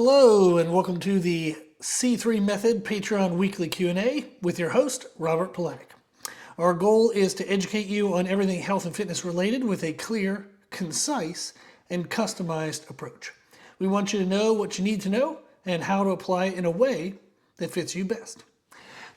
Hello and welcome to the C3 Method Patreon Weekly Q&A with your host, Robert Polanic. Our goal is to educate you on everything health and fitness related with a clear, concise, and customized approach. We want you to know what you need to know and how to apply it in a way that fits you best.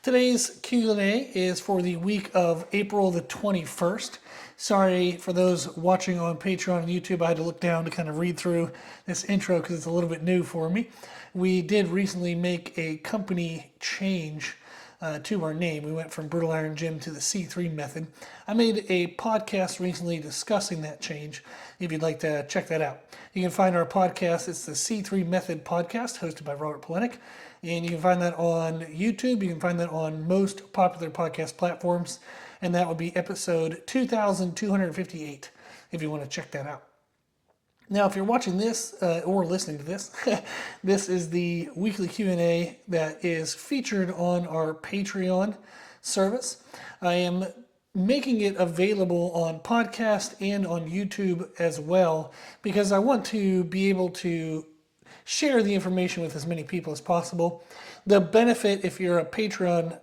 Today's Q&A is for the week of April the 21st. Sorry for those watching on Patreon and YouTube, I had to look down to kind of read through this intro because it's a little bit new for me. We did recently make a company change to our name. We went from Brutal Iron Gym to the C3 Method. I made a podcast recently discussing that change if you'd like to check that out. You can find our podcast, it's the C3 Method podcast hosted by Robert Polanic. And you can find that on YouTube. You can find that on most popular podcast platforms. And that would be episode 2258 if you want to check that out. Now, if you're watching this or listening to this, this is the weekly Q&A that is featured on our Patreon service. I am making it available on podcast and on YouTube as well because I want to be able to share the information with as many people as possible. The benefit if you're a Patreon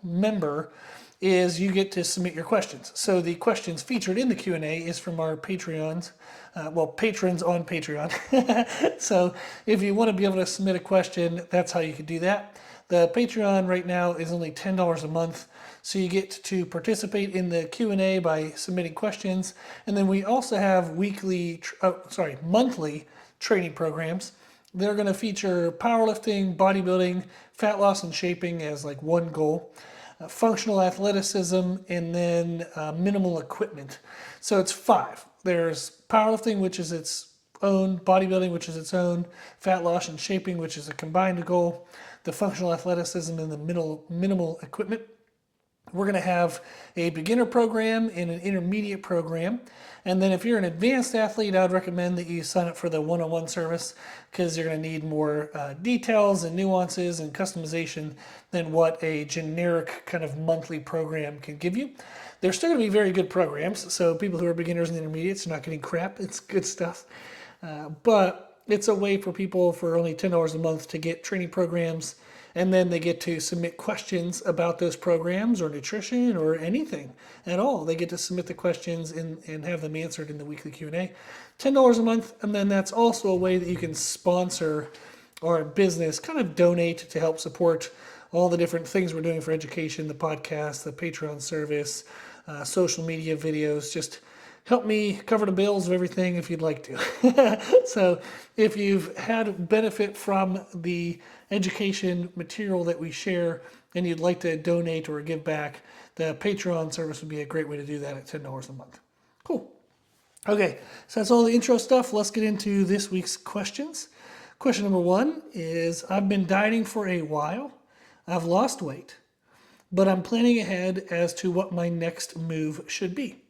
member is you get to submit your questions. So the questions featured in the Q&A is from our patrons on Patreon. So if you want to be able to submit a question, that's how you could do that. The Patreon right now is only $10 a month. So you get to participate in the Q&A by submitting questions. And then we also have monthly training programs. They're going to feature powerlifting, bodybuilding, fat loss and shaping as like one goal, functional athleticism, and then minimal equipment. So it's 5. There's powerlifting, which is its own, bodybuilding, which is its own, fat loss and shaping, which is a combined goal, the functional athleticism, and the minimal equipment. We're going to have a beginner program and an intermediate program. And then if you're an advanced athlete, I would recommend that you sign up for the one-on-one service because you're going to need more details and nuances and customization than what a generic kind of monthly program can give you. They're still going to be very good programs. So people who are beginners and intermediates are not getting crap. It's good stuff. But it's a way for people for only $10 a month to get training programs. And then they get to submit questions about those programs or nutrition or anything at all. They get to submit the questions and have them answered in the weekly Q&A. $10 a month, and then that's also a way that you can sponsor our business, kind of donate to help support all the different things we're doing for education, the podcast, the Patreon service, social media videos, just help me cover the bills of everything if you'd like to. So if you've had benefit from the education material that we share and you'd like to donate or give back, the Patreon service would be a great way to do that at $10 a month. Cool. Okay, so that's all the intro stuff. Let's get into this week's questions. Question number 1 is, I've been dieting for a while. I've lost weight, but I'm planning ahead as to what my next move should be.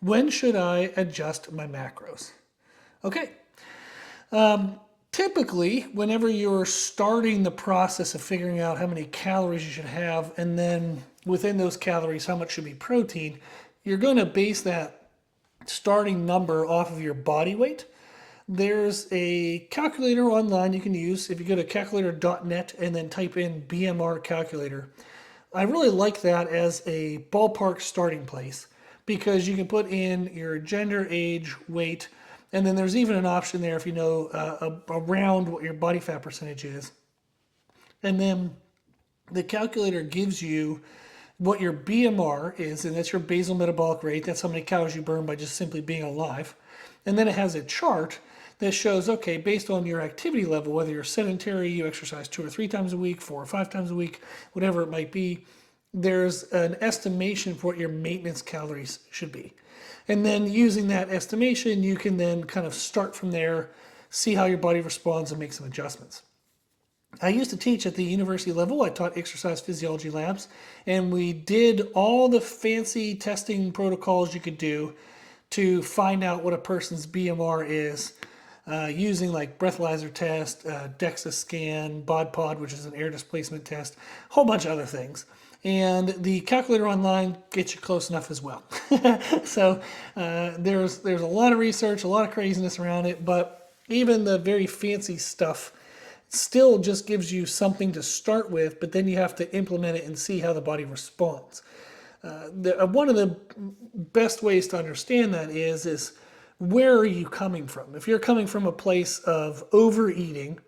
When should I adjust my macros? Okay. Typically, whenever you're starting the process of figuring out how many calories you should have, and then within those calories, how much should be protein, you're going to base that starting number off of your body weight. There's a calculator online you can use. If you go to calculator.net and then type in BMR calculator, I really like that as a ballpark starting place, because you can put in your gender, age, weight, and then there's even an option there if you know around what your body fat percentage is. And then the calculator gives you what your BMR is, and that's your basal metabolic rate. That's how many calories you burn by just simply being alive. And then it has a chart that shows, okay, based on your activity level, whether you're sedentary, you exercise 2 or 3 times a week, 4 or 5 times a week, whatever it might be, there's an estimation for what your maintenance calories should be. And then using that estimation, you can then kind of start from there, see how your body responds and make some adjustments. I used to teach at the university level. I taught exercise physiology labs, and we did all the fancy testing protocols you could do to find out what a person's BMR is, using like breathalyzer test, DEXA scan, BOD-POD, which is an air displacement test, a whole bunch of other things. And the calculator online gets you close enough as well. So there's a lot of research, a lot of craziness around it, but even the very fancy stuff still just gives you something to start with, but then you have to implement it and see how the body responds. One of the best ways to understand that is where are you coming from? If you're coming from a place of overeating,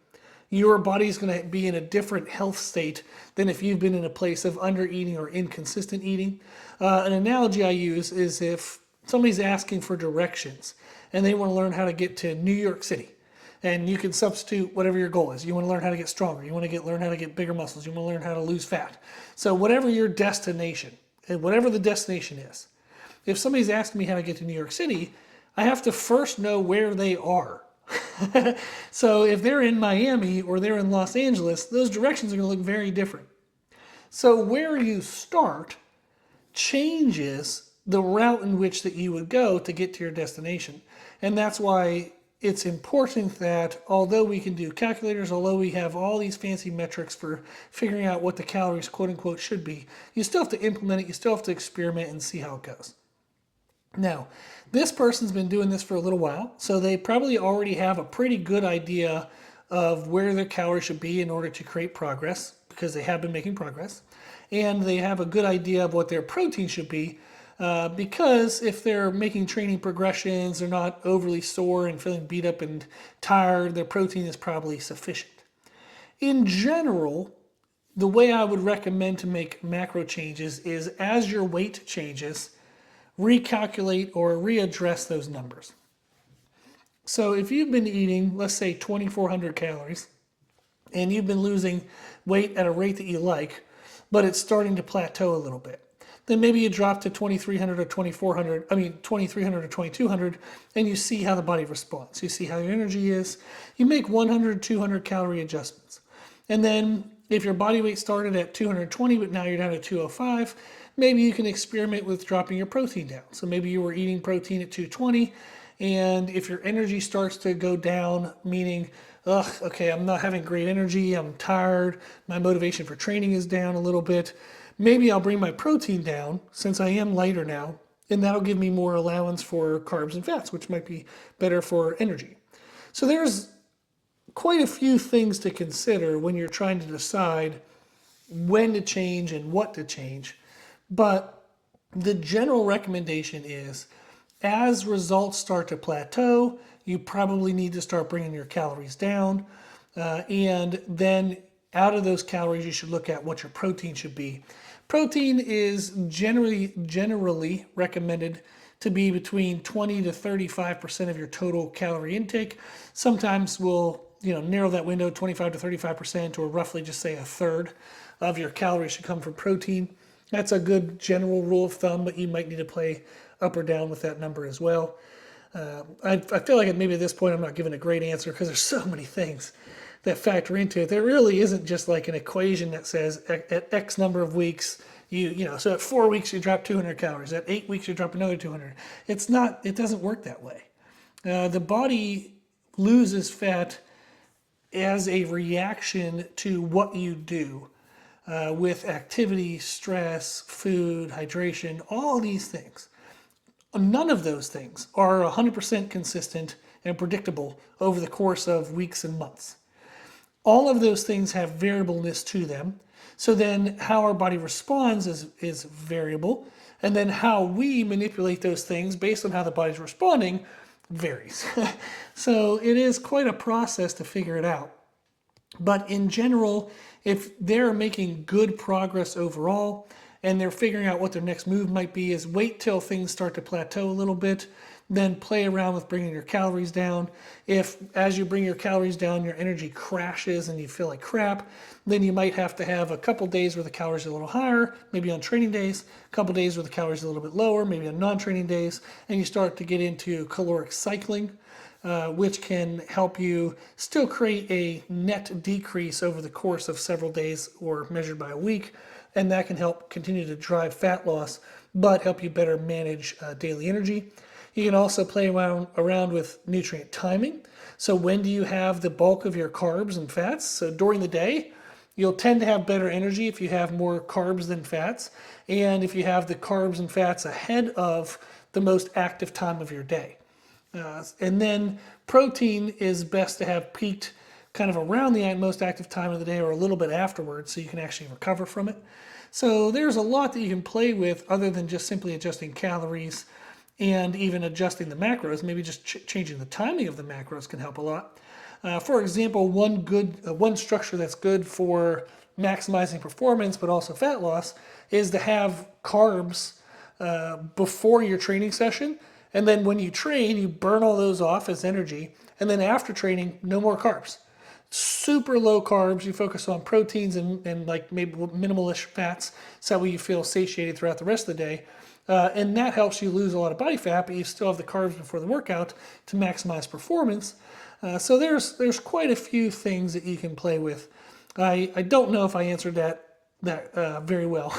your body's going to be in a different health state than if you've been in a place of undereating or inconsistent eating. An analogy I use is if somebody's asking for directions and they want to learn how to get to New York City, and you can substitute whatever your goal is. You want to learn how to get stronger. You want to learn how to get bigger muscles. You want to learn how to lose fat. So whatever your destination, and whatever the destination is, if somebody's asking me how to get to New York City, I have to first know where they are. So if they're in Miami or they're in Los Angeles, those directions are going to look very different. So where you start changes the route in which that you would go to get to your destination. And that's why it's important that although we can do calculators, although we have all these fancy metrics for figuring out what the calories quote unquote should be, you still have to implement it, you still have to experiment and see how it goes. Now, this person's been doing this for a little while, so they probably already have a pretty good idea of where their calories should be in order to create progress, because they have been making progress. And they have a good idea of what their protein should be, because if they're making training progressions, they're not overly sore and feeling beat up and tired, their protein is probably sufficient. In general, the way I would recommend to make macro changes is as your weight changes, recalculate or readdress those numbers. So if you've been eating, let's say 2,400 calories, and you've been losing weight at a rate that you like, but it's starting to plateau a little bit, then maybe you drop to 2,300 or 2,300 or 2,200, and you see how the body responds. You see how your energy is. You make 100, 200 calorie adjustments. And then if your body weight started at 220, but now you're down to 205, maybe you can experiment with dropping your protein down. So maybe you were eating protein at 220, and if your energy starts to go down, meaning, okay, I'm not having great energy, I'm tired, my motivation for training is down a little bit, maybe I'll bring my protein down since I am lighter now, and that'll give me more allowance for carbs and fats, which might be better for energy. So there's quite a few things to consider when you're trying to decide when to change and what to change. But the general recommendation is as results start to plateau, you probably need to start bringing your calories down. And then out of those calories, you should look at what your protein should be. Protein is generally recommended to be between 20 to 35% of your total calorie intake. Sometimes we'll narrow that window 25 to 35%, or roughly just say a third of your calories should come from protein. That's a good general rule of thumb, but you might need to play up or down with that number as well. I feel like maybe at this point I'm not giving a great answer because there's so many things that factor into it. There really isn't just like an equation that says at X number of weeks, so at 4 weeks you drop 200 calories, at 8 weeks you drop another 200. It doesn't work that way. The body loses fat as a reaction to what you do. With activity, stress, food, hydration, all these things. None of those things are 100% consistent and predictable over the course of weeks and months. All of those things have variableness to them. So then how our body responds is variable. And then how we manipulate those things based on how the body's responding varies. So it is quite a process to figure it out. But in general, if they're making good progress overall and they're figuring out what their next move might be, is wait till things start to plateau a little bit, then play around with bringing your calories down. If as you bring your calories down, your energy crashes and you feel like crap, then you might have to have a couple days where the calories are a little higher, maybe on training days, a couple days where the calories are a little bit lower, maybe on non-training days, and you start to get into caloric cycling. Which can help you still create a net decrease over the course of several days or measured by a week. And that can help continue to drive fat loss, but help you better manage daily energy. You can also play around with nutrient timing. So when do you have the bulk of your carbs and fats? So during the day, you'll tend to have better energy if you have more carbs than fats. And if you have the carbs and fats ahead of the most active time of your day. And then protein is best to have peaked kind of around the most active time of the day or a little bit afterwards so you can actually recover from it. So there's a lot that you can play with other than just simply adjusting calories and even adjusting the macros. Maybe just changing the timing of the macros can help a lot. For example, one structure that's good for maximizing performance but also fat loss is to have carbs before your training session, and then when you train, you burn all those off as energy, and then after training, no more carbs. Super low carbs, you focus on proteins and like maybe minimalish fats, so that way you feel satiated throughout the rest of the day. And that helps you lose a lot of body fat, but you still have the carbs before the workout to maximize performance. So there's quite a few things that you can play with. I don't know if I answered that very well,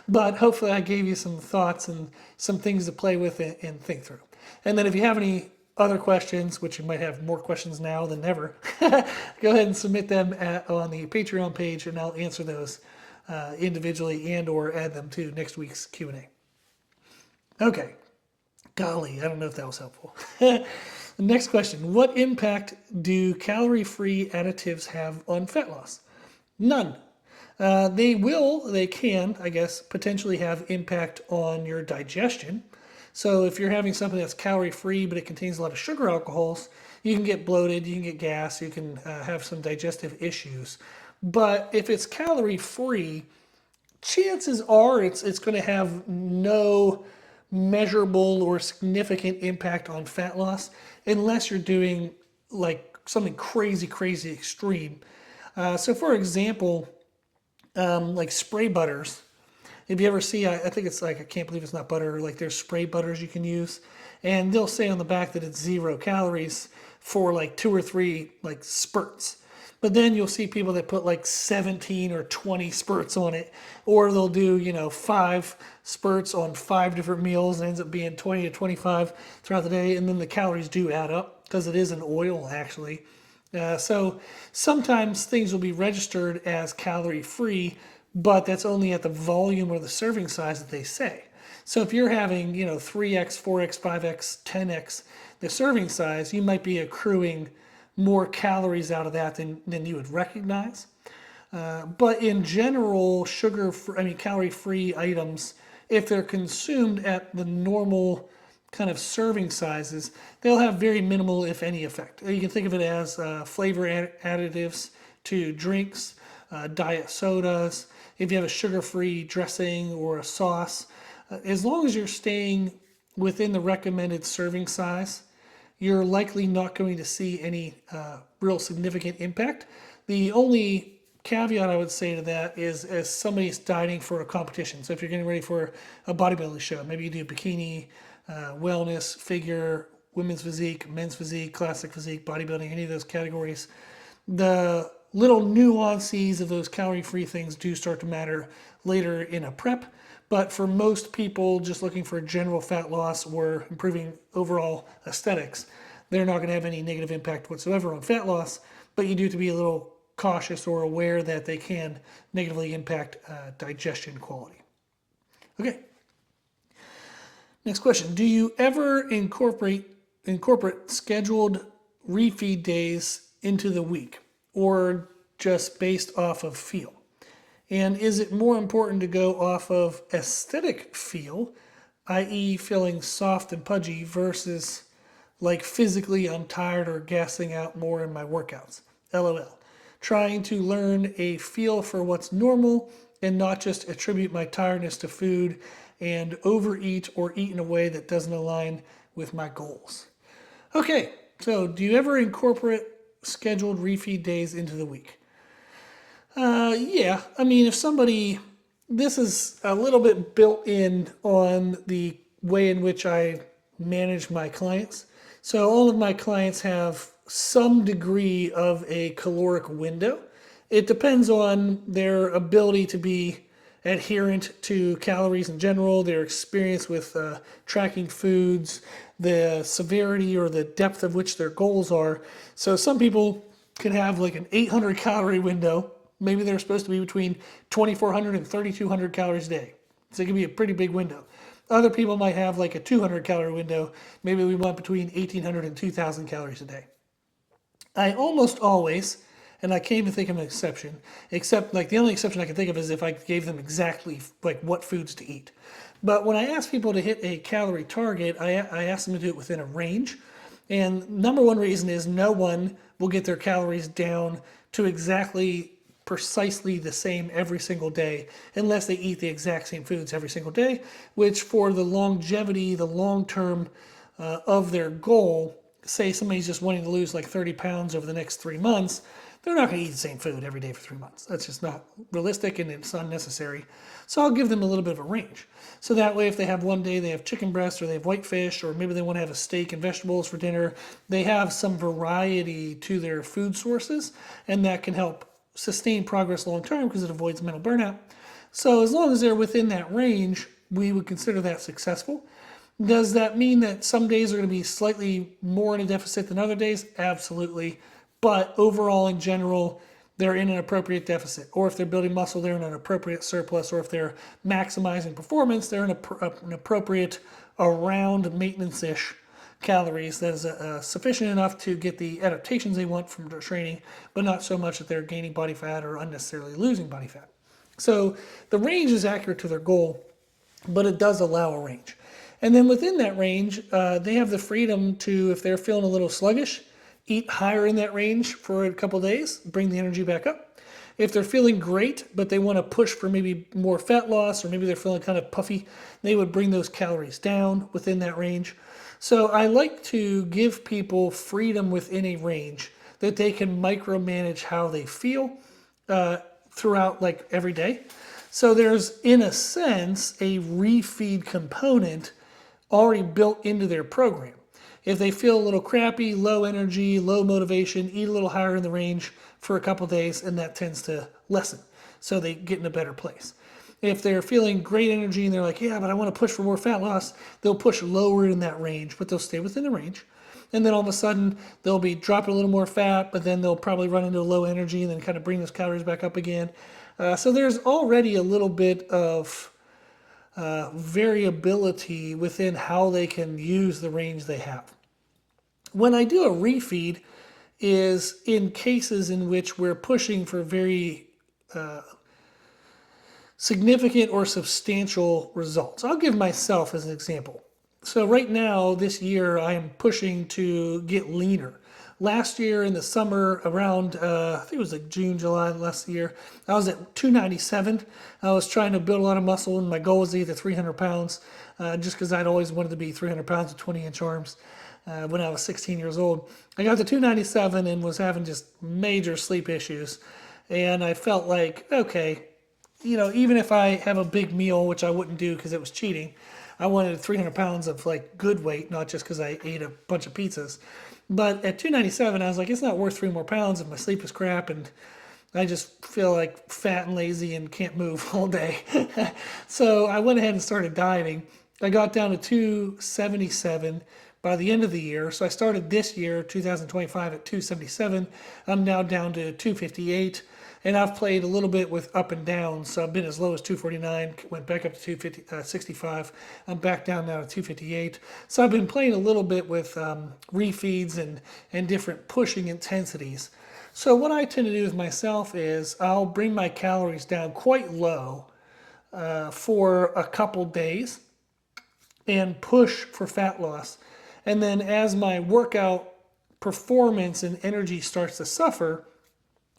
but hopefully I gave you some thoughts and some things to play with and think through. And then if you have any other questions, which you might have more questions now than ever, go ahead and submit them on the Patreon page, and I'll answer those individually and or add them to next week's Q&A. Okay, golly, I don't know if that was helpful. Next question, what impact do calorie-free additives have on fat loss? None. They can, I guess, potentially have impact on your digestion. So if you're having something that's calorie-free, but it contains a lot of sugar alcohols, you can get bloated, you can get gas, you can have some digestive issues. But if it's calorie-free, chances are it's going to have no measurable or significant impact on fat loss unless you're doing like something crazy extreme. So for example, like spray butters. If you ever see, I think it's like, I can't believe it's not butter, like there's spray butters you can use, and they'll say on the back that it's 0 calories for like 2 or 3 like spurts. But then you'll see people that put like 17 or 20 spurts on it, or they'll do, 5 spurts on 5 different meals, and ends up being 20 to 25 throughout the day, and then the calories do add up because it is an oil actually. So sometimes things will be registered as calorie-free, but that's only at the volume or the serving size that they say. So if you're having, 3x, 4x, 5x, 10x the serving size, you might be accruing more calories out of that than you would recognize. But in general, calorie-free items, if they're consumed at the normal kind of serving sizes, they'll have very minimal, if any, effect. You can think of it as flavor additives to drinks, diet sodas. If you have a sugar-free dressing or a sauce, as long as you're staying within the recommended serving size, you're likely not going to see any real significant impact. The only caveat I would say to that is as somebody's dieting for a competition. So if you're getting ready for a bodybuilding show, maybe you do bikini, wellness, figure, women's physique, men's physique, classic physique, bodybuilding, any of those categories, the little nuances of those calorie-free things do start to matter later in a prep. But for most people just looking for general fat loss or improving overall aesthetics, they're not going to have any negative impact whatsoever on fat loss, but you do have to be a little cautious or aware that they can negatively impact digestion quality. Okay. Next question. Do you ever incorporate scheduled refeed days into the week, or just based off of feel? And is it more important to go off of aesthetic feel, i.e. feeling soft and pudgy, versus like physically I'm tired or gassing out more in my workouts? LOL. Trying to learn a feel for what's normal and not just attribute my tiredness to food and overeat or eat in a way that doesn't align with my goals. Okay, so do you ever incorporate scheduled refeed days into the week? Yeah, I mean, this is a little bit built in on the way in which I manage my clients. So all of my clients have some degree of a caloric window. It depends on their ability to be adherent to calories in general, their experience with tracking foods, the severity or the depth of which their goals are. So some people can have like an 800 calorie window. Maybe they're supposed to be between 2,400 and 3,200 calories a day. So it can be a pretty big window. Other people might have like a 200 calorie window. Maybe we want between 1,800 and 2,000 calories a day. I almost always, and I can't even think of an exception, except like the only exception I can think of is if I gave them exactly like what foods to eat. But when I ask people to hit a calorie target, I ask them to do it within a range. And number one reason is no one will get their calories down to exactly precisely the same every single day unless they eat the exact same foods every single day, which for the longevity, the long term of their goal, say somebody's just wanting to lose like 30 pounds over the next 3 months, they're not going to eat the same food every day for 3 months. That's just not realistic and it's unnecessary. So I'll give them a little bit of a range. So that way, if they have one day they have chicken breast or they have white fish, or maybe they want to have a steak and vegetables for dinner, they have some variety to their food sources, and that can help sustain progress long term because it avoids mental burnout. So as long as they're within that range, we would consider that successful. Does that mean that some days are going to be slightly more in a deficit than other days? Absolutely. But overall, in general, they're in an appropriate deficit. Or if they're building muscle, they're in an appropriate surplus. Or if they're maximizing performance, they're in an appropriate around maintenance-ish calories that is sufficient enough to get the adaptations they want from their training, but not so much that they're gaining body fat or unnecessarily losing body fat. So the range is accurate to their goal, but it does allow a range. And then within that range, they have the freedom to, if they're feeling a little sluggish, eat higher in that range for a couple days, bring the energy back up. If they're feeling great, but they want to push for maybe more fat loss, or maybe they're feeling kind of puffy, they would bring those calories down within that range. So I like to give people freedom within a range that they can micromanage how they feel throughout like every day. So there's, in a sense, a refeed component already built into their program. If they feel a little crappy, low energy, low motivation, eat a little higher in the range for a couple days, and that tends to lessen. So they get in a better place. If they're feeling great energy and they're like, yeah, but I want to push for more fat loss, they'll push lower in that range, but they'll stay within the range. And then all of a sudden, they'll be dropping a little more fat, but then they'll probably run into low energy and then kind of bring those calories back up again. So there's already a little bit of variability within how they can use the range they have. When I do a refeed is in cases in which we're pushing for very significant or substantial results. I'll give myself as an example. So right now, this year, I am pushing to get leaner. Last year in the summer, around, I think it was like June, July last year, I was at 297. I was trying to build a lot of muscle, and my goal was to get to 300 pounds, just because I'd always wanted to be 300 pounds with 20-inch arms when I was 16 years old. I got to 297 and was having just major sleep issues. And I felt like, okay, even if I have a big meal, which I wouldn't do because it was cheating, I wanted 300 pounds of like good weight, not just because I ate a bunch of pizzas. But at 297, I was like, it's not worth 3 more pounds if my sleep is crap and I just feel like fat and lazy and can't move all day. So I went ahead and started dieting. I got down to 277 by the end of the year. So I started this year, 2025, at 277. I'm now down to 258. And I've played a little bit with up and down. So I've been as low as 249, went back up to 265. I'm back down now to 258. So I've been playing a little bit with refeeds and different pushing intensities. So what I tend to do with myself is I'll bring my calories down quite low for a couple days and push for fat loss. And then as my workout performance and energy starts to suffer,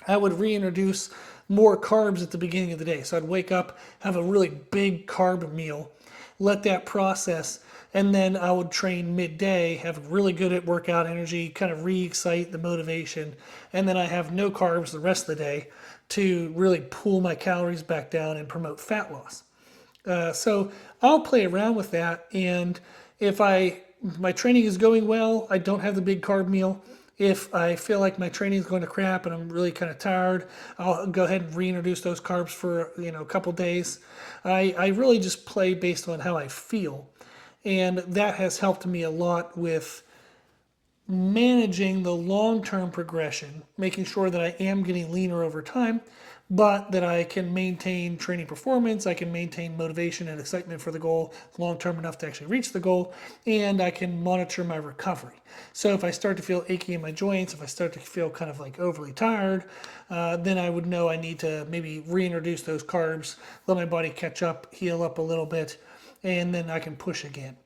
I would reintroduce more carbs at the beginning of the day. So I'd wake up, have a really big carb meal, let that process, and then I would train midday, have really good at workout energy, kind of re-excite the motivation, and then I have no carbs the rest of the day to really pull my calories back down and promote fat loss. So I'll play around with that, and if my training is going well, I don't have the big carb meal. If I feel like my training is going to crap and I'm really kind of tired, I'll go ahead and reintroduce those carbs for a couple days. I really just play based on how I feel, and that has helped me a lot with managing the long-term progression, making sure that I am getting leaner over time, but that I can maintain training performance, I can maintain motivation and excitement for the goal long term enough to actually reach the goal, and I can monitor my recovery. So if I start to feel achy in my joints, if I start to feel kind of like overly tired, then I would know I need to maybe reintroduce those carbs, let my body catch up, heal up a little bit, and then I can push again.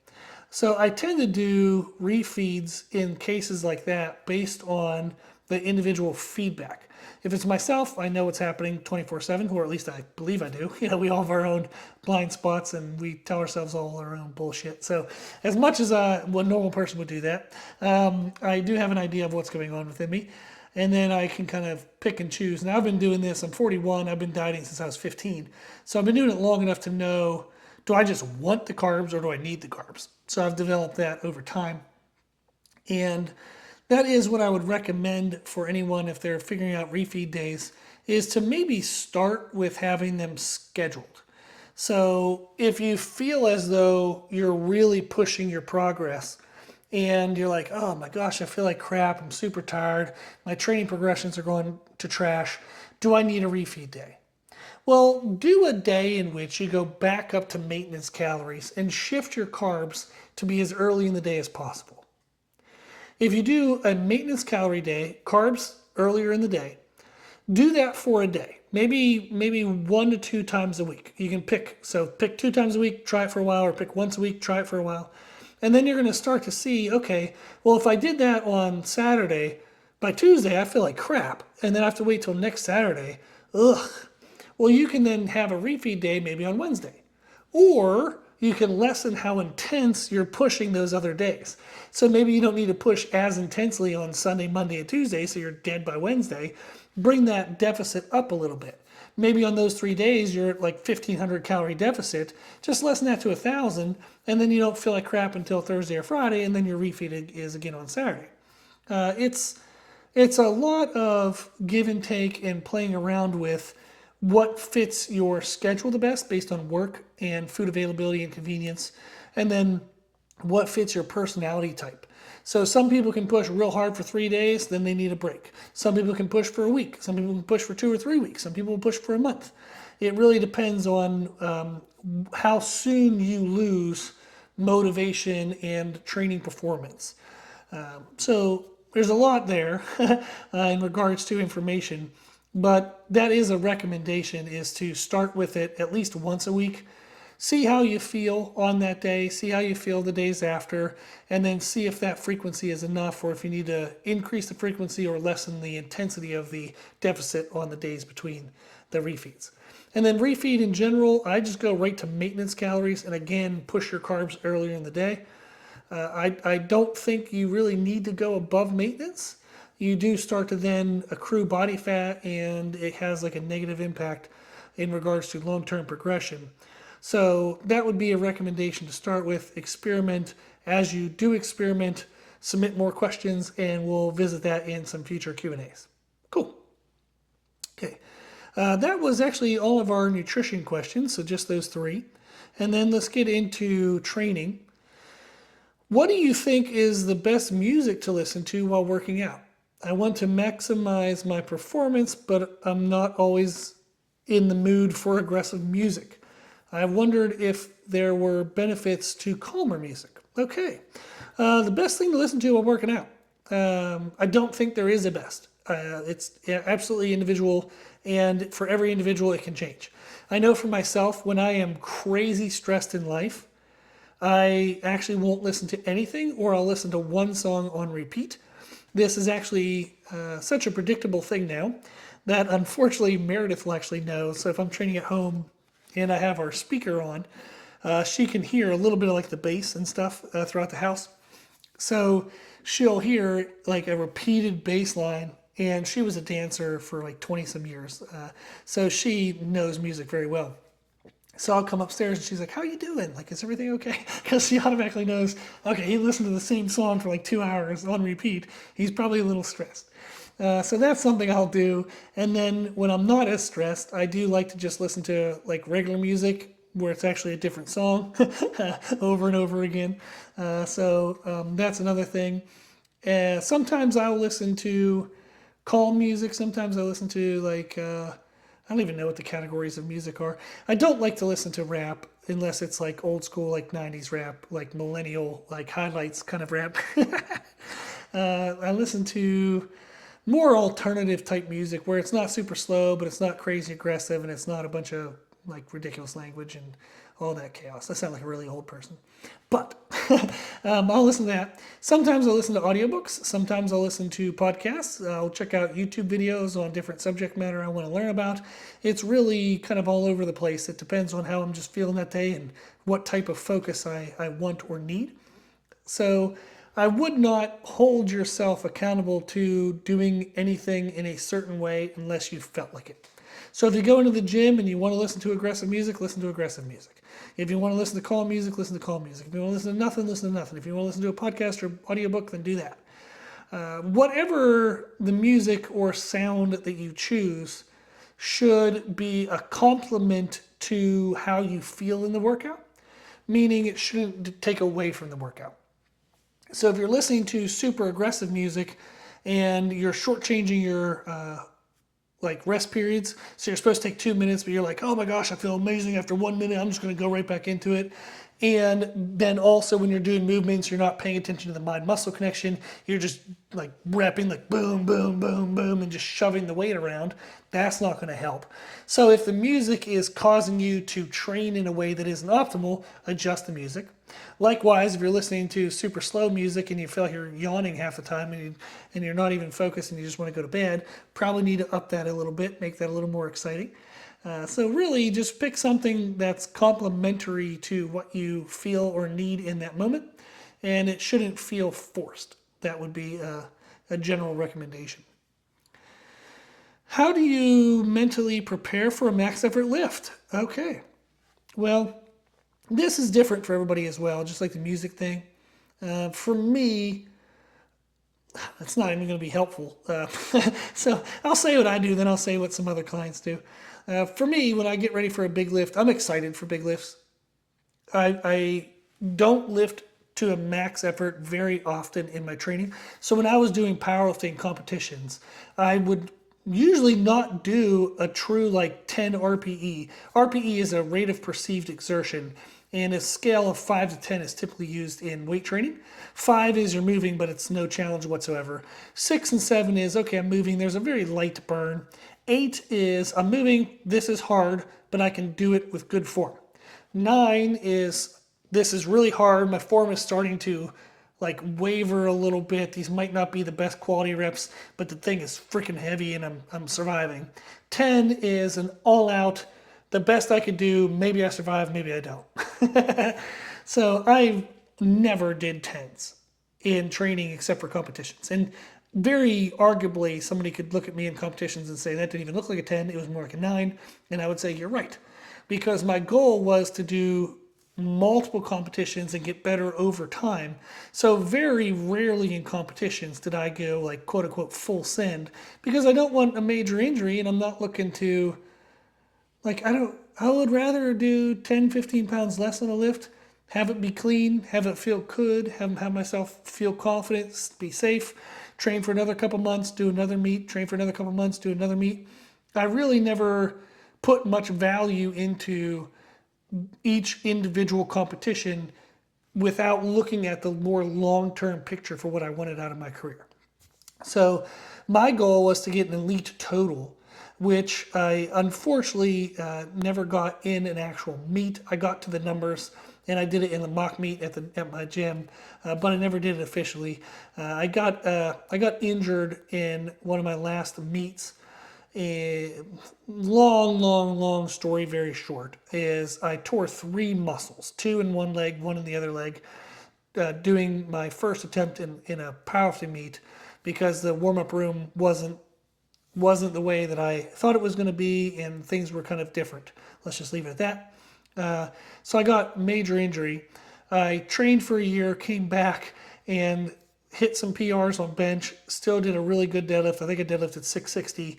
So I tend to do refeeds in cases like that based on the individual feedback. If it's myself, I know what's happening 24/7, or at least I believe I do. We all have our own blind spots and we tell ourselves all our own bullshit. So as much as one normal person would do that, I do have an idea of what's going on within me. And then I can kind of pick and choose. Now I've been doing this, I'm 41, I've been dieting since I was 15. So I've been doing it long enough to know, do I just want the carbs or do I need the carbs? So I've developed that over time. And that is what I would recommend for anyone if they're figuring out refeed days, is to maybe start with having them scheduled. So if you feel as though you're really pushing your progress and you're like, oh my gosh, I feel like crap, I'm super tired, my training progressions are going to trash, do I need a refeed day? Well, do a day in which you go back up to maintenance calories and shift your carbs to be as early in the day as possible. If you do a maintenance calorie day, carbs earlier in the day, do that for a day. Maybe 1 to 2 times a week. You can pick 2 times a week, try it for a while, or pick once a week, try it for a while. And then you're going to start to see, okay, well, if I did that on Saturday, by Tuesday I feel like crap, and then I have to wait till next Saturday. Ugh. Well, you can then have a refeed day maybe on Wednesday. Or you can lessen how intense you're pushing those other days. So maybe you don't need to push as intensely on Sunday, Monday, and Tuesday, so you're dead by Wednesday. Bring that deficit up a little bit. Maybe on those 3 days you're at like 1,500 calorie deficit. Just lessen that to 1,000, and then you don't feel like crap until Thursday or Friday, and then your refeed is again on Saturday. It's a lot of give and take and playing around with what fits your schedule the best based on work and food availability and convenience, and then what fits your personality type. So some people can push real hard for 3 days, then they need a break. Some people can push for a week. Some people can push for 2 or 3 weeks. Some people will push for a month. It really depends on how soon you lose motivation and training performance. So there's a lot there in regards to information, but that is a recommendation, is to start with it at least once a week. See how you feel on that day, see how you feel the days after, and then see if that frequency is enough, or if you need to increase the frequency or lessen the intensity of the deficit on the days between the refeeds. And then refeed in general, I just go right to maintenance calories, and again, push your carbs earlier in the day. I don't think you really need to go above maintenance. You do start to then accrue body fat, and it has like a negative impact in regards to long-term progression. So that would be a recommendation to start with. Experiment. As you do experiment, submit more questions, and we'll visit that in some future Q&As. Cool. Okay. That was actually all of our nutrition questions, so just those 3. And then let's get into training. What do you think is the best music to listen to while working out? I want to maximize my performance, but I'm not always in the mood for aggressive music. I wondered if there were benefits to calmer music. Okay. The best thing to listen to while working out. I don't think there is a best. It's absolutely individual, and for every individual it can change. I know for myself, when I am crazy stressed in life, I actually won't listen to anything, or I'll listen to one song on repeat. This is actually such a predictable thing now that unfortunately Meredith will actually know. So if I'm training at home and I have our speaker on, she can hear a little bit of like the bass and stuff throughout the house. So she'll hear like a repeated bass line, and she was a dancer for like 20 some years. So she knows music very well. So I'll come upstairs and she's like, how you doing? Like, is everything okay? Because she automatically knows, okay, he listened to the same song for like 2 hours on repeat. He's probably a little stressed. So that's something I'll do. And then when I'm not as stressed, I do like to just listen to like regular music where it's actually a different song over and over again. So that's another thing. Sometimes I'll listen to calm music. Sometimes I listen to like I don't even know what the categories of music are. I don't like to listen to rap unless it's like old school, like 90s rap, like millennial, like highlights kind of rap. I listen to more alternative type music where it's not super slow, but it's not crazy aggressive, and it's not a bunch of like ridiculous language and all that chaos. I sound like a really old person. But I'll listen to that. Sometimes I'll listen to audiobooks. Sometimes I'll listen to podcasts. I'll check out YouTube videos on different subject matter I want to learn about. It's really kind of all over the place. It depends on how I'm just feeling that day and what type of focus I want or need. So I would not hold yourself accountable to doing anything in a certain way unless you felt like it. So if you go into the gym and you want to listen to aggressive music, listen to aggressive music. If you want to listen to calm music, listen to calm music. If you want to listen to nothing, listen to nothing. If you want to listen to a podcast or audiobook, then do that. Whatever the music or sound that you choose should be a complement to how you feel in the workout, meaning it shouldn't take away from the workout. So if you're listening to super aggressive music and you're shortchanging your like rest periods, so you're supposed to take 2 minutes, but you're like, oh my gosh, I feel amazing after 1 minute, I'm just going to go right back into it. And then also when you're doing movements, you're not paying attention to the mind-muscle connection. You're just like repping like boom, boom, boom, boom, and just shoving the weight around. That's not going to help. So if the music is causing you to train in a way that isn't optimal, adjust the music. Likewise, if you're listening to super slow music and you feel like you're yawning half the time and you're not even focused and you just want to go to bed, probably need to up that a little bit, make that a little more exciting. So really just pick something that's complementary to what you feel or need in that moment, and it shouldn't feel forced. That would be a general recommendation. How do you mentally prepare for a max effort lift? Okay, well, this is different for everybody as well, just like the music thing. For me, it's not even going to be helpful. So I'll say what I do, then I'll say what some other clients do. For me, when I get ready for a big lift, I'm excited for big lifts. I don't lift to a max effort very often in my training. So when I was doing powerlifting competitions, I would usually not do a true like 10 RPE. RPE is a rate of perceived exertion, and a scale of 5 to 10 is typically used in weight training. 5 is you're moving, but it's no challenge whatsoever. 6 and 7 is, okay, I'm moving, there's a very light burn. 8 is, I'm moving, this is hard, but I can do it with good form. 9 is, this is really hard, my form is starting to like waver a little bit. These might not be the best quality reps, but the thing is freaking heavy and I'm surviving. 10 is an all out, the best I could do, maybe I survive, maybe I don't. So I never did 10s in training except for competitions. And very arguably, somebody could look at me in competitions and say, that didn't even look like a 10, it was more like a 9. And I would say, you're right. Because my goal was to do multiple competitions and get better over time. So very rarely in competitions did I go like quote unquote full send, because I don't want a major injury and I'm not looking to like, I would rather do 10, 15 pounds less on a lift, have it be clean, have it feel good, have myself feel confident, be safe, train for another couple months, do another meet, train for another couple months, do another meet. I really never put much value into each individual competition without looking at the more long-term picture for what I wanted out of my career. So my goal was to get an elite total, which I unfortunately never got in an actual meet. I got to the numbers and I did it in the mock meet at my gym, but I never did it officially. I got injured in one of my last meets. A long story, very short, is I tore 3 muscles, 2 in one leg, 1 in the other leg, doing my first attempt in a powerlifting meet, because the warm-up room wasn't the way that I thought it was going to be, and things were kind of different. Let's just leave it at that. So I got major injury. I trained for a year, came back, and hit some PRs on bench, still did a really good deadlift. I think I deadlifted 660,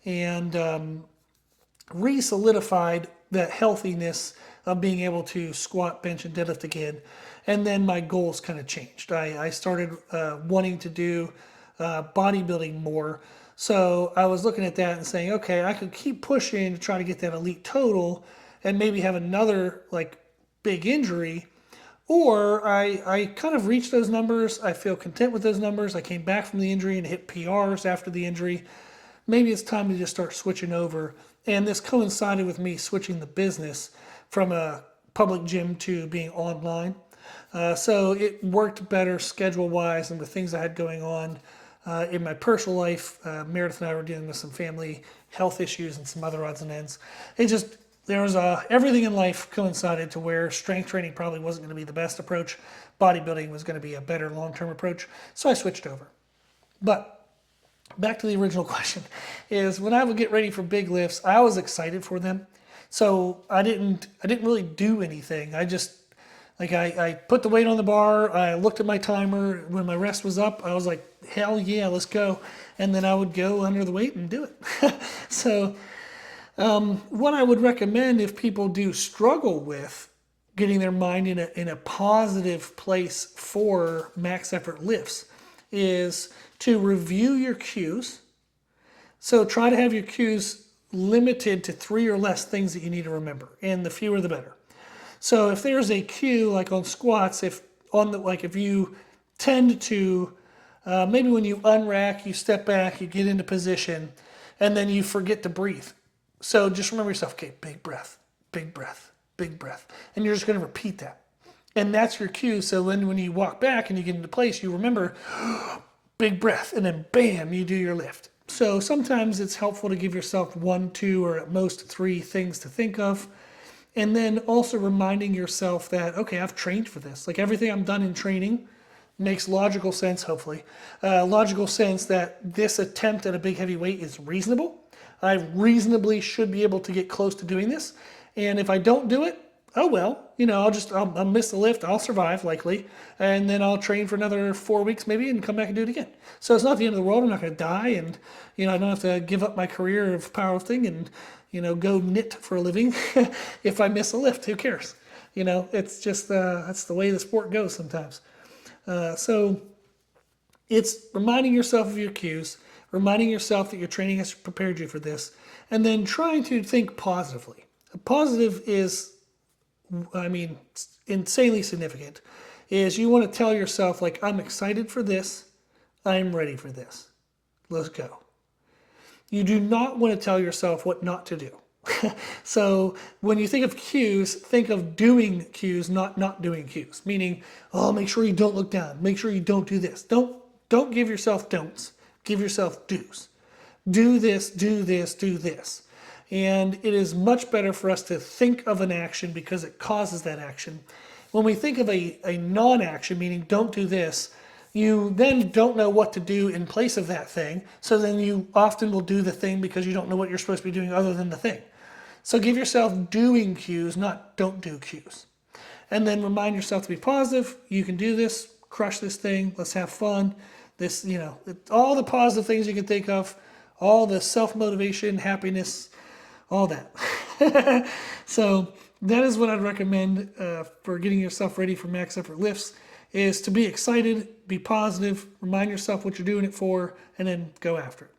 and re-solidified that healthiness of being able to squat, bench, and deadlift again. And then my goals kind of changed. I started wanting to do bodybuilding more. So I was looking at that and saying, okay, I could keep pushing to try to get that elite total and maybe have another like big injury. Or I kind of reached those numbers. I feel content with those numbers. I came back from the injury and hit PRs after the injury. Maybe it's time to just start switching over. And this coincided with me switching the business from a public gym to being online. So it worked better schedule wise and with things I had going on in my personal life. Meredith and I were dealing with some family health issues and some other odds and ends. It just, there was everything in life coincided to where strength training probably wasn't going to be the best approach. Bodybuilding was going to be a better long-term approach. So I switched over. But back to the original question is when I would get ready for big lifts, I was excited for them. So I didn't really do anything. I just, like I put the weight on the bar, I looked at my timer. When my rest was up, I was like, hell yeah, let's go. And then I would go under the weight and do it. So what I would recommend if people do struggle with getting their mind in a positive place for max effort lifts is to review your cues. So try to have your cues limited to 3 or less things that you need to remember, and the fewer the better. So if there's a cue like on squats, if you tend to maybe when you unrack, you step back, you get into position, and then you forget to breathe. So just remember yourself, okay, big breath, big breath, big breath. And you're just going to repeat that. And that's your cue. So then when you walk back and you get into place, you remember big breath, and then bam, you do your lift. So sometimes it's helpful to give yourself 1, 2, or at most 3 things to think of. And then also reminding yourself that, okay, I've trained for this. Like everything I've done in training makes logical sense, hopefully. Logical sense that this attempt at a big heavy weight is reasonable. I reasonably should be able to get close to doing this. And if I don't do it, oh well, I'll miss the lift, I'll survive likely, and then I'll train for another 4 weeks maybe and come back and do it again. So it's not the end of the world, I'm not gonna die, and I don't have to give up my career of powerlifting and go knit for a living. If I miss a lift, who cares? It's just, that's the way the sport goes sometimes. So it's reminding yourself of your cues, reminding yourself that your training has prepared you for this, and then trying to think positively. Positive is, insanely significant, is you want to tell yourself, like, I'm excited for this, I'm ready for this, let's go. You do not want to tell yourself what not to do. So when you think of cues, think of doing cues, not doing cues. Meaning, make sure you don't look down. Make sure you don't do this. Don't give yourself don'ts. Give yourself do's. Do this, do this, do this. And it is much better for us to think of an action because it causes that action. When we think of a non-action, meaning don't do this, you then don't know what to do in place of that thing. So then you often will do the thing because you don't know what you're supposed to be doing other than the thing. So give yourself doing cues, not don't do cues. And then remind yourself to be positive. You can do this, crush this thing, let's have fun. This, all the positive things you can think of, all the self-motivation, happiness, all that. So that is what I'd recommend for getting yourself ready for max effort lifts, is to be excited, be positive, remind yourself what you're doing it for, and then go after it.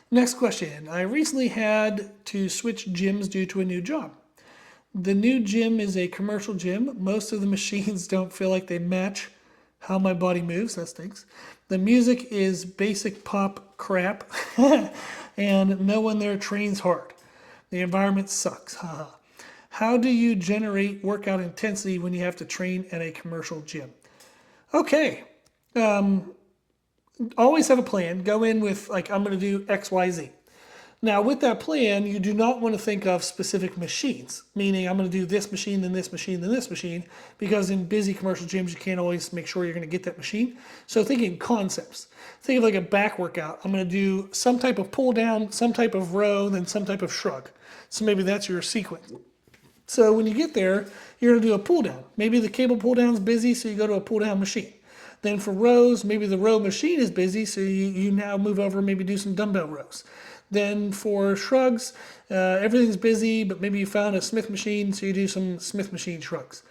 Next question. I recently had to switch gyms due to a new job. The new gym is a commercial gym. Most of the machines don't feel like they match how my body moves. That stinks. The music is basic pop crap, and no one there trains hard. The environment sucks. How do you generate workout intensity when you have to train at a commercial gym? Okay. Always have a plan. Go in with, like, I'm going to do X, Y, Z. Now, with that plan, you do not want to think of specific machines, meaning I'm going to do this machine, then this machine, then this machine, because in busy commercial gyms, you can't always make sure you're going to get that machine. So thinking concepts. Think of like a back workout. I'm going to do some type of pull down, some type of row, then some type of shrug. So maybe that's your sequence. So when you get there, you're going to do a pull down. Maybe the cable pull down is busy, so you go to a pull down machine. Then for rows, maybe the row machine is busy, so you now move over and maybe do some dumbbell rows. Then for shrugs, everything's busy, but maybe you found a Smith machine, so you do some Smith machine shrugs.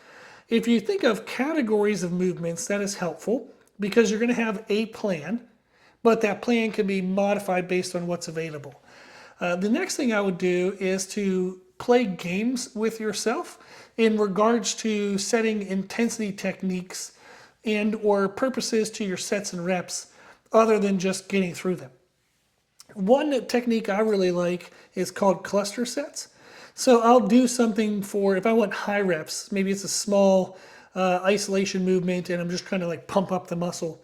If you think of categories of movements, that is helpful because you're going to have a plan, but that plan can be modified based on what's available. The next thing I would do is to play games with yourself in regards to setting intensity techniques and or purposes to your sets and reps other than just getting through them. One technique I really like is called cluster sets. So I'll do something for, if I want high reps, maybe it's a small isolation movement and I'm just trying to like pump up the muscle.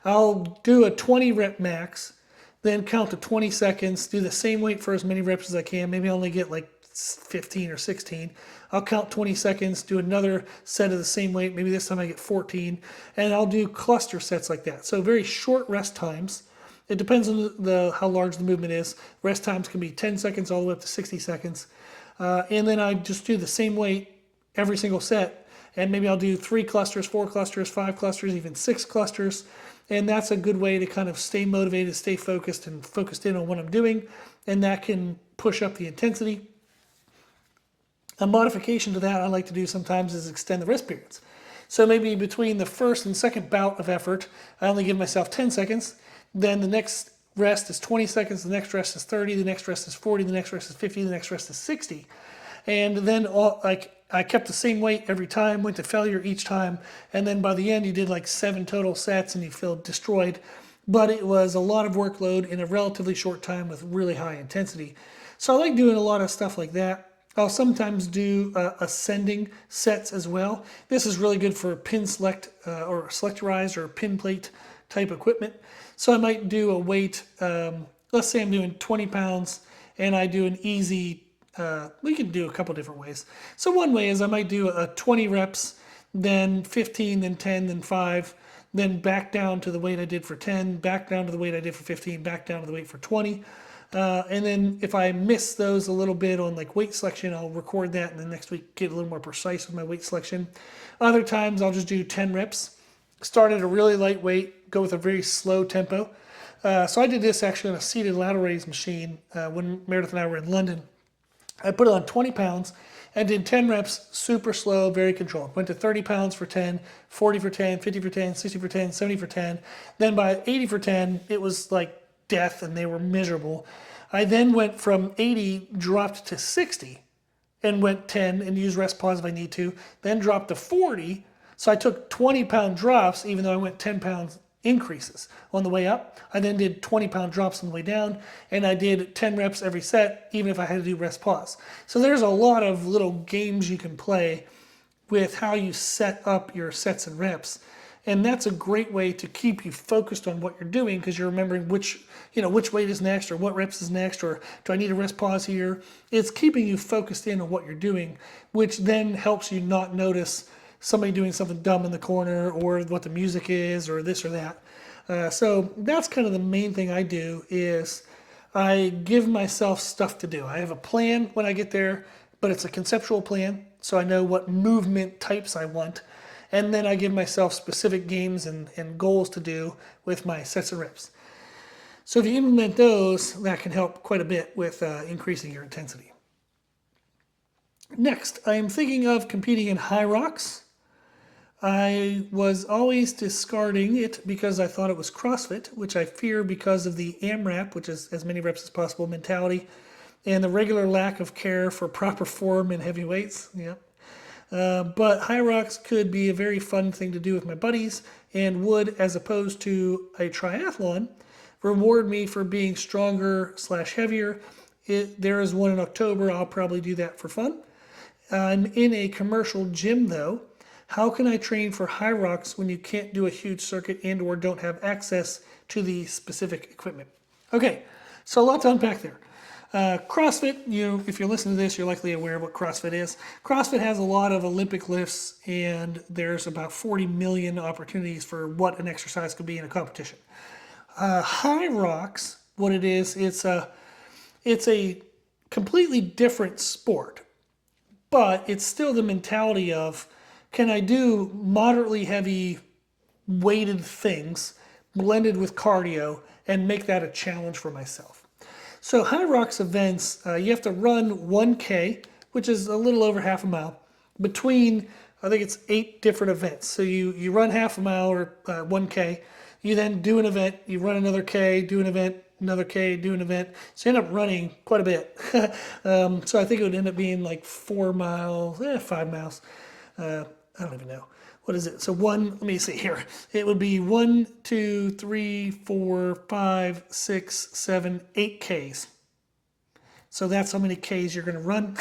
I'll do a 20 rep max, then count to 20 seconds, do the same weight for as many reps as I can. Maybe I only get like 15 or 16. I'll count 20 seconds, do another set of the same weight. Maybe this time I get 14, and I'll do cluster sets like that. So very short rest times. It depends on how large the movement is. Rest times can be 10 seconds all the way up to 60 seconds. And then I just do the same weight every single set. And maybe I'll do 3 clusters, 4 clusters, 5 clusters, even 6 clusters. And that's a good way to kind of stay motivated, stay focused, and focused in on what I'm doing. And that can push up the intensity. A modification to that I like to do sometimes is extend the rest periods. So maybe between the first and second bout of effort, I only give myself 10 seconds. Then the next rest is 20 seconds, the next rest is 30, the next rest is 40, the next rest is 50, the next rest is 60. And then I kept the same weight every time, went to failure each time, and then by the end you did like 7 total sets and you feel destroyed. But it was a lot of workload in a relatively short time with really high intensity. So I like doing a lot of stuff like that. I'll sometimes do ascending sets as well. This is really good for pin select or selectorized or pin plate type equipment. So I might do a weight, let's say I'm doing 20 pounds and I do an easy, we can do a couple different ways. So one way is I might do a 20 reps, then 15, then 10, then 5, then back down to the weight I did for 10, back down to the weight I did for 15, back down to the weight for 20. And then if I miss those a little bit on like weight selection, I'll record that and then next week get a little more precise with my weight selection. Other times I'll just do 10 reps, start at a really light weight, go with a very slow tempo. So I did this actually on a seated lateral raise machine when Meredith and I were in London. I put it on 20 pounds and did 10 reps, super slow, very controlled. Went to 30 pounds for 10, 40 for 10, 50 for 10, 60 for 10, 70 for 10. Then by 80 for 10, it was like death and they were miserable. I then went from 80, dropped to 60 and went 10 and used rest pause if I need to, then dropped to 40. So I took 20-pound drops even though I went 10 pounds increases on the way up. I then did 20-pound drops on the way down and I did 10 reps every set even if I had to do rest pause. So there's a lot of little games you can play with how you set up your sets and reps. And that's a great way to keep you focused on what you're doing because you're remembering which weight is next or what reps is next or do I need a rest pause here. It's keeping you focused in on what you're doing, which then helps you not notice somebody doing something dumb in the corner or what the music is or this or that. So that's kind of the main thing I do is I give myself stuff to do. I have a plan when I get there, but it's a conceptual plan. So I know what movement types I want. And then I give myself specific games and goals to do with my sets and reps. So if you implement those, that can help quite a bit with increasing your intensity. Next, I am thinking of competing in Hyrox. I was always discarding it because I thought it was CrossFit, which I fear because of the AMRAP, which is as many reps as possible mentality, and the regular lack of care for proper form in heavy weights. Yep. But Hyrox could be a very fun thing to do with my buddies and would, as opposed to a triathlon, reward me for being stronger/heavier. There is one in October. I'll probably do that for fun. I'm in a commercial gym though. How can I train for Hyrox when you can't do a huge circuit and or don't have access to the specific equipment? Okay, so a lot to unpack there. CrossFit, if you're listening to this, you're likely aware of what CrossFit is. CrossFit has a lot of Olympic lifts, and there's about 40 million opportunities for what an exercise could be in a competition. Hyrox, what it is, it's a completely different sport, but it's still the mentality of, can I do moderately heavy weighted things blended with cardio and make that a challenge for myself? So Hyrox events, you have to run 1K, which is a little over half a mile, between, I think it's 8 different events. So you run half a mile or 1K, You then do an event, you run another K, do an event, another K, do an event. So you end up running quite a bit. So I think it would end up being like 4 miles, 5 miles. I don't even know. What is it? So let me see here. It would be 1, 2, 3, 4, 5, 6, 7, 8 Ks. So that's how many Ks you're going to run.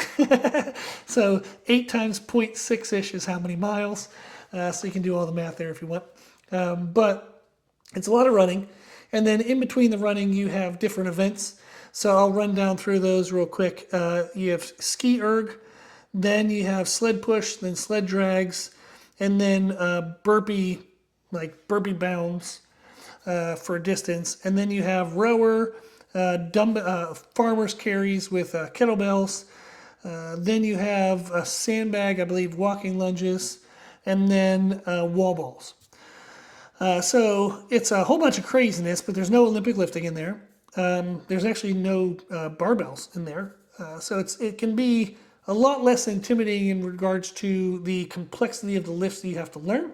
So 8 times 0.6-ish is how many miles. So you can do all the math there if you want. But it's a lot of running. And then in between the running, you have different events. So I'll run down through those real quick. You have ski erg, then you have sled push, then sled drags, and then burpee bounds for distance. And then you have rower, farmer's carries with kettlebells. Then you have a sandbag, I believe, walking lunges, and then wall balls. So it's a whole bunch of craziness, but there's no Olympic lifting in there. There's actually no barbells in there. So it can be a lot less intimidating in regards to the complexity of the lifts that you have to learn.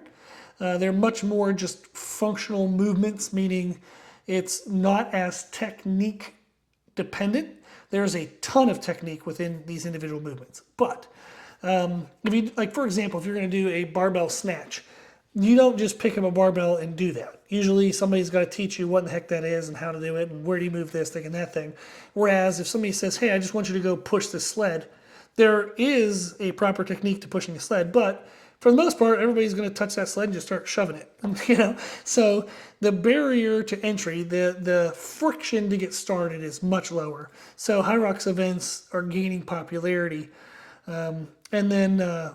They're much more just functional movements, meaning it's not as technique dependent. There's a ton of technique within these individual movements. But if you, like for example, if you're going to do a barbell snatch, you don't just pick up a barbell and do that. Usually somebody's got to teach you what the heck that is and how to do it and where do you move this thing and that thing. Whereas if somebody says, hey, I just want you to go push this sled, there is a proper technique to pushing a sled, but for the most part, everybody's going to touch that sled and just start shoving it. So the barrier to entry, the friction to get started is much lower. So Hyrox events are gaining popularity. And then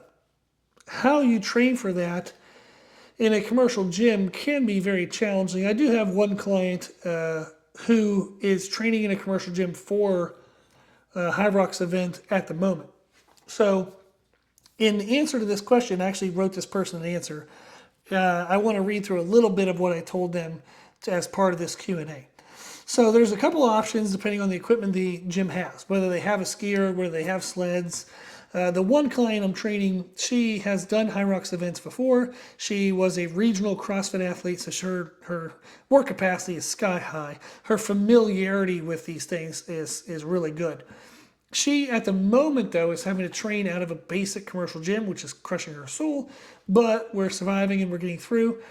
how you train for that in a commercial gym can be very challenging. I do have one client who is training in a commercial gym for a Hyrox event at the moment. So in answer to this question, I actually wrote this person an answer. I want to read through a little bit of what I told them as part of this Q&A. So there's a couple of options depending on the equipment the gym has, whether they have a skier, whether they have sleds. The one client I'm training, she has done Hyrox events before. She was a regional CrossFit athlete, so her work capacity is sky high. Her familiarity with these things is really good. She, at the moment, though, is having to train out of a basic commercial gym, which is crushing her soul, but we're surviving and we're getting through.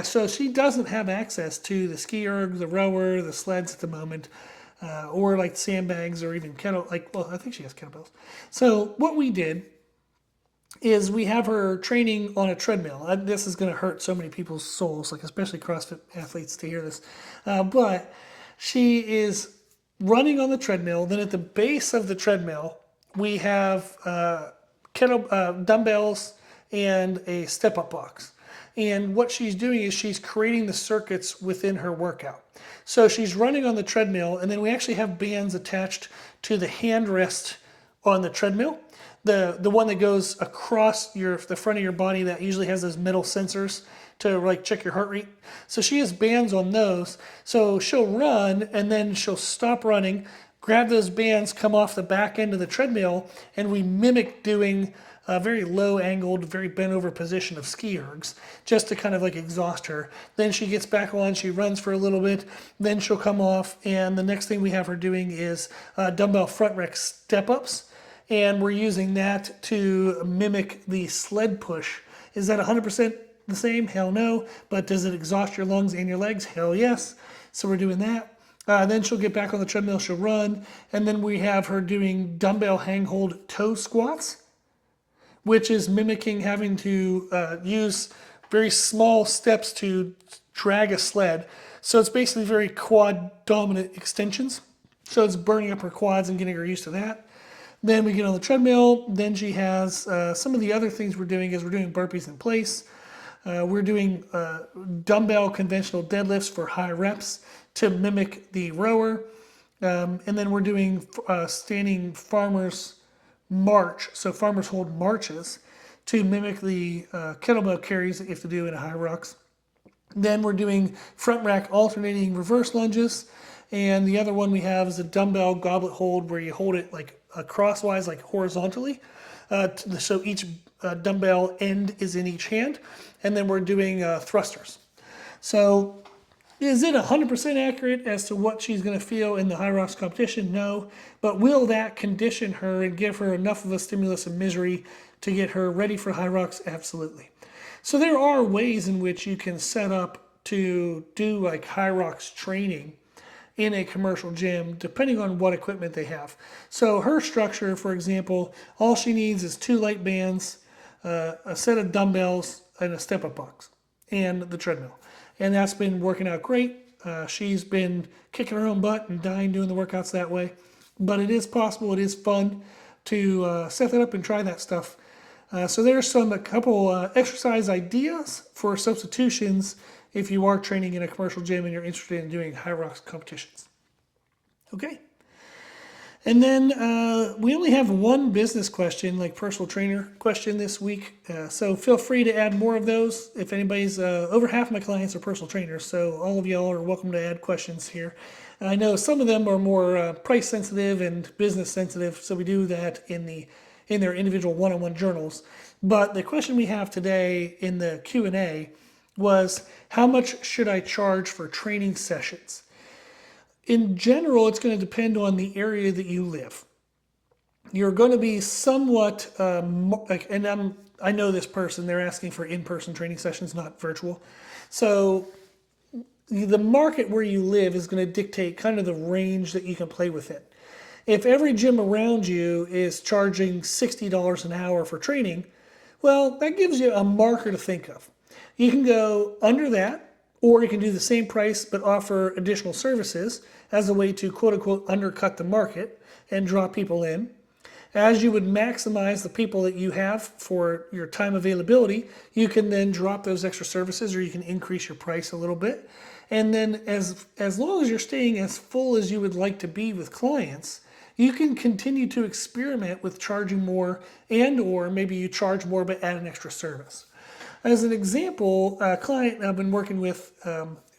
So she doesn't have access to the ski erg, the rower, the sleds at the moment, or like sandbags or even I think she has kettlebells. So what we did is we have her training on a treadmill. This is going to hurt so many people's souls, like especially CrossFit athletes to hear this. But she is running on the treadmill. Then at the base of the treadmill, we have dumbbells and a step-up box. And what she's doing is she's creating the circuits within her workout. So she's running on the treadmill, and then we actually have bands attached to the hand rest on the treadmill. The one that goes across the front of your body that usually has those metal sensors to like check your heart rate. So she has bands on those. So she'll run and then she'll stop running, grab those bands, come off the back end of the treadmill, and we mimic doing a very low angled, very bent over position of ski ergs just to kind of like exhaust her. Then she gets back on, she runs for a little bit, then she'll come off, and the next thing we have her doing is dumbbell front rack step ups. And we're using that to mimic the sled push. Is that 100% the same? Hell no. But does it exhaust your lungs and your legs? Hell yes. So we're doing that. Then she'll get back on the treadmill, she'll run, and then we have her doing dumbbell hang hold toe squats, which is mimicking having to use very small steps to drag a sled. So it's basically very quad dominant extensions. So it's burning up her quads and getting her used to that. Then we get on the treadmill. Then she has some of the other things we're doing is we're doing burpees in place. We're doing dumbbell conventional deadlifts for high reps to mimic the rower. And then we're doing standing farmer's march. So farmers hold marches to mimic the kettlebell carries that you have to do in a Hyrox. Then we're doing front rack alternating reverse lunges. And the other one we have is a dumbbell goblet hold where you hold it like crosswise, like horizontally. So each dumbbell end is in each hand. And then we're doing thrusters. So Is it 100% accurate as to what she's going to feel in the Hyrox competition? No. But will that condition her and give her enough of a stimulus of misery to get her ready for Hyrox? Absolutely. So there are ways in which you can set up to do like Hyrox training in a commercial gym, depending on what equipment they have. So her structure, for example, all she needs is 2 light bands, a set of dumbbells, and a step-up box, and the treadmill. And that's been working out great. She's been kicking her own butt and dying doing the workouts that way. But it is possible, it is fun to set that up and try that stuff. So there's a couple exercise ideas for substitutions if you are training in a commercial gym and you're interested in doing Hyrox competitions. Okay. And then we only have one business question, like personal trainer question this week. So feel free to add more of those. If anybody's, over half of my clients are personal trainers, so all of y'all are welcome to add questions here. I know some of them are more price sensitive and business sensitive, so we do that in their individual one-on-one journals. But the question we have today in the Q&A was, how much should I charge for training sessions? In general, it's going to depend on the area that you live. You're going to be somewhat, I know this person, they're asking for in-person training sessions, not virtual. So the market where you live is going to dictate kind of the range that you can play within. If every gym around you is charging $60 an hour for training, well, that gives you a marker to think of. You can go under that, or you can do the same price but offer additional services as a way to quote-unquote undercut the market and draw people in. As you would maximize the people that you have for your time availability, you can then drop those extra services, or you can increase your price a little bit. And then as long as you're staying as full as you would like to be with clients, you can continue to experiment with charging more, and or maybe you charge more but add an extra service. As an example, a client I've been working with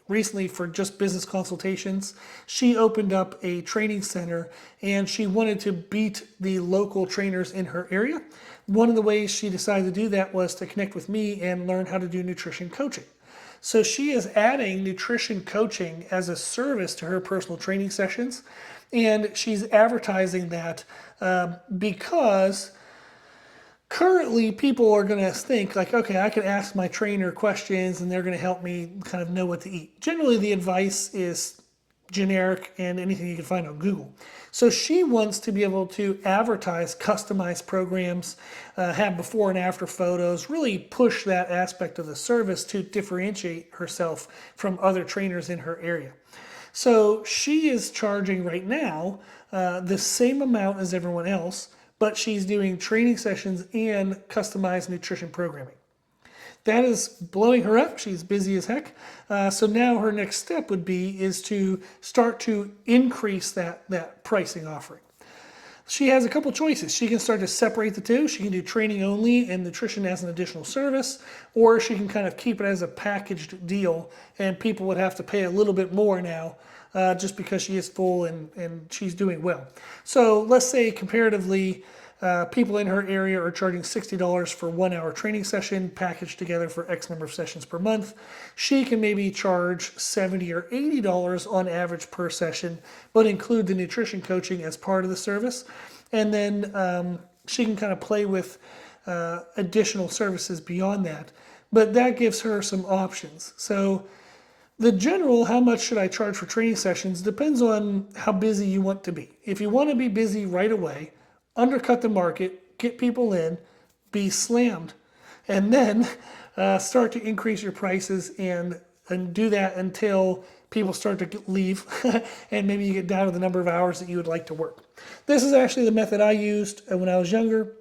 recently for just business consultations, she opened up a training center and she wanted to beat the local trainers in her area. One of the ways she decided to do that was to connect with me and learn how to do nutrition coaching. So she is adding nutrition coaching as a service to her personal training sessions, and she's advertising that because currently people are going to think like, okay, I can ask my trainer questions and they're going to help me kind of know what to eat. Generally, the advice is generic and anything you can find on Google. So she wants to be able to advertise customized programs, have before and after photos, really push that aspect of the service to differentiate herself from other trainers in her area. So she is charging right now the same amount as everyone else, but she's doing training sessions and customized nutrition programming. That is blowing her up. She's busy as heck. So now her next step would be is to start to increase that pricing offering. She has a couple choices. She can start to separate the two. She can do training only and nutrition as an additional service, or she can kind of keep it as a packaged deal, and people would have to pay a little bit more now just because she is full and she's doing well. So let's say comparatively, people in her area are charging $60 for 1 hour training session packaged together for X number of sessions per month. She can maybe charge $70 or $80 on average per session, but include the nutrition coaching as part of the service. And then she can kind of play with additional services beyond that. But that gives her some options. So the general, how much should I charge for training sessions, depends on how busy you want to be. If you want to be busy right away, undercut the market, get people in, be slammed, and then start to increase your prices and do that until people start to leave and maybe you get down to the number of hours that you would like to work. This is actually the method I used when I was younger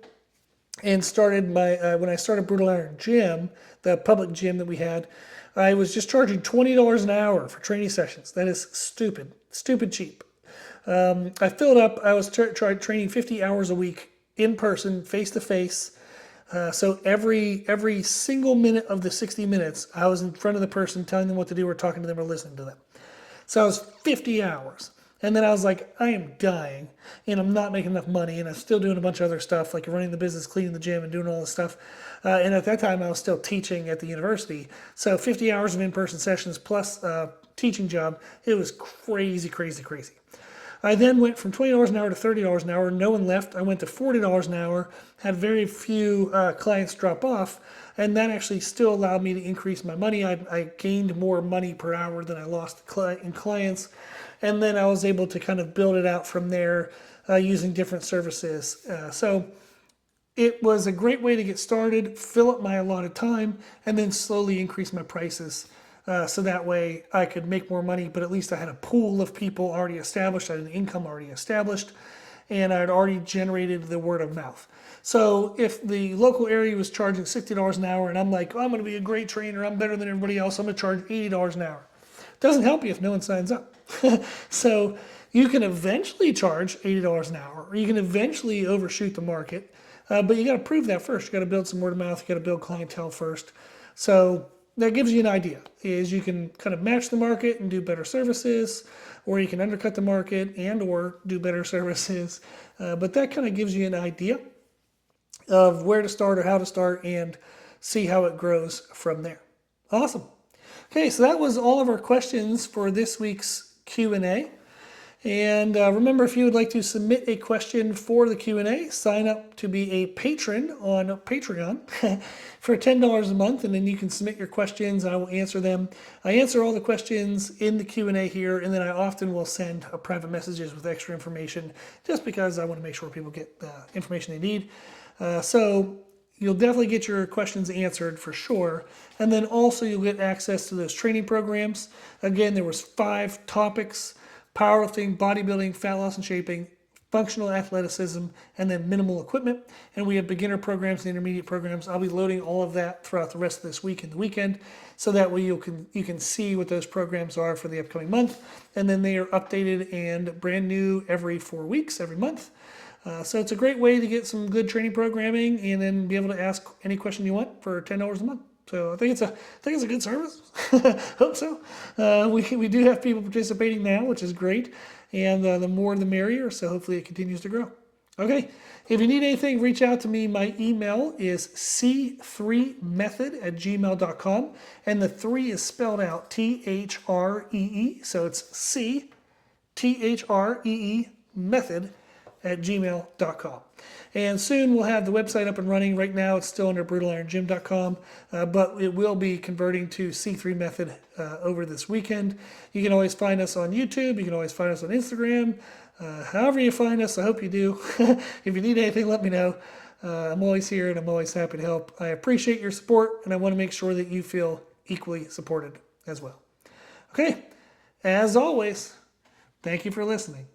and started when I started Brutal Iron Gym, the public gym that we had. I was just charging $20 an hour for training sessions. That is stupid cheap. I filled up, I was training 50 hours a week in person, face to face. So every single minute of the 60 minutes, I was in front of the person telling them what to do or talking to them or listening to them. So I was 50 hours. And then I was like, I am dying and I'm not making enough money and I'm still doing a bunch of other stuff like running the business, cleaning the gym and doing all this stuff. And at that time I was still teaching at the university. So 50 hours of in-person sessions plus teaching job. It was crazy, crazy, crazy. I then went from $20 an hour to $30 an hour. No one left. I went to $40 an hour, had very few clients drop off, and that actually still allowed me to increase my money. I gained more money per hour than I lost in clients, and then I was able to kind of build it out from there using different services. So it was a great way to get started, fill up my allotted time, and then slowly increase my prices. So that way I could make more money, but at least I had a pool of people already established, I had an income already established, and I had already generated the word of mouth. So if the local area was charging $60 an hour and I'm like, oh, I'm going to be a great trainer, I'm better than everybody else, I'm going to charge $80 an hour. Doesn't help you if no one signs up. So you can eventually charge $80 an hour, or you can eventually overshoot the market, but you got to prove that first. You got to build some word of mouth, you got to build clientele first. So that gives you an idea, is you can kind of match the market and do better services, or you can undercut the market and or do better services. But that kind of gives you an idea of where to start or how to start and see how it grows from there. Awesome. Okay, so that was all of our questions for this week's Q&A. And remember, if you would like to submit a question for the Q&A, sign up to be a patron on Patreon for $10 a month, and then you can submit your questions. I will answer them. I answer all the questions in the Q&A here, and then I often will send private messages with extra information, just because I want to make sure people get the information they need. So you'll definitely get your questions answered for sure. And then also you'll get access to those training programs. Again, there was 5 topics: powerlifting, bodybuilding, fat loss and shaping, functional athleticism, and then minimal equipment. And we have beginner programs and intermediate programs. I'll be loading all of that throughout the rest of this week and the weekend, so that way you can see what those programs are for the upcoming month. And then they are updated and brand new every 4 weeks, every month. So it's a great way to get some good training programming and then be able to ask any question you want for $10 a month. So I think it's a good service. Hope so. We do have people participating now, which is great, and the more the merrier. So hopefully it continues to grow. Okay, if you need anything, reach out to me. My email is c3method@gmail.com, and the 3 is spelled out THREE. So it's CTHREE method@gmail.com. And soon we'll have the website up and running. Right now it's still under brutaliron.gym.com, but it will be converting to C3 Method over this weekend. You can always find us on YouTube. You can always find us on Instagram. However you find us, I hope you do. If you need anything, let me know. I'm always here and I'm always happy to help. I appreciate your support, and I want to make sure that you feel equally supported as well. Okay, as always, thank you for listening.